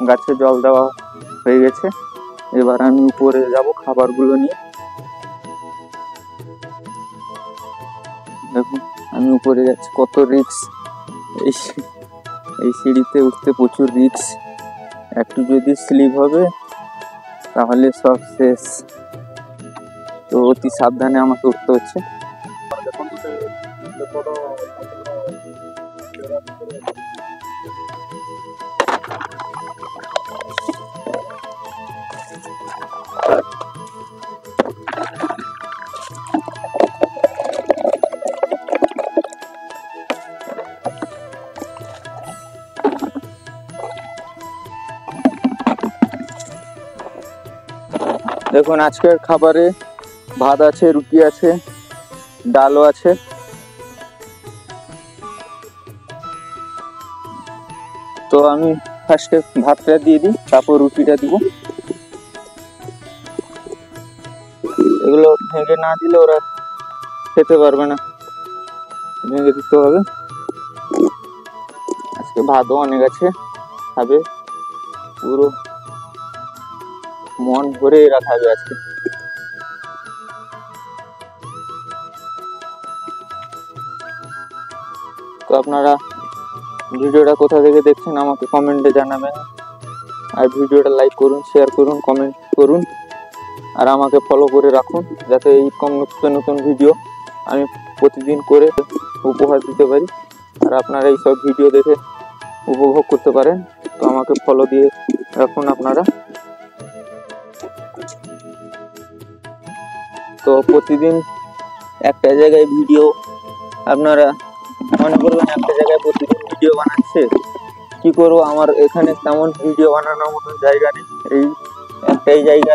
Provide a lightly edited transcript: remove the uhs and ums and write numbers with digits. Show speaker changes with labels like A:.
A: গাছে জল দেওয়া হয়ে গেছে। এবার আমি উপরে যাব খাবারগুলো নিয়ে। দেখুন আমি উপরে যাচ্ছি, কত রিস্ক। এই সিঁড়িতে উঠতে প্রচুর রিস্ক, একটু যদি স্লিপ হবে তাহলে সব শেষ। তো অতি সাবধানে আমাকে উঠতে হচ্ছে। দেখুন আজকের খাবারে ভাত আছে, রুটি আছে, ডালও আছে। তো আমি ফার্স্টে ভাতটা দিয়ে দিই, তারপর রুটিটা দিব। এগুলো ভেঙে না দিলে ওরা খেতে পারবে না, ভেঙে দিতে হবে। আজকে ভাতও অনেক আছে, খাবে, পুরো মন ভরে এরা খাবে আজকে। তো আপনারা ভিডিওটা কোথা থেকে দেখছেন আমাকে কমেন্টে জানাবেন, আর ভিডিওটা লাইক করুন, শেয়ার করুন, কমেন্ট করুন, আর আমাকে ফলো করে রাখুন, যাতে এই নতুন নতুন ভিডিও আমি প্রতিদিন করে উপহার দিতে পারি, আর আপনারা এই সব ভিডিও দেখে উপভোগ করতে পারেন। তো আমাকে ফলো দিয়ে রাখুন আপনারা। তো প্রতিদিন একটা জায়গায় ভিডিও, আপনারা মনে করবেন একটা জায়গায় প্রতিদিন ভিডিও বানাচ্ছে, কি করবো, আমার এখানে তেমন ভিডিও বানানোর মতো জায়গা নেই, এই একটাই জায়গা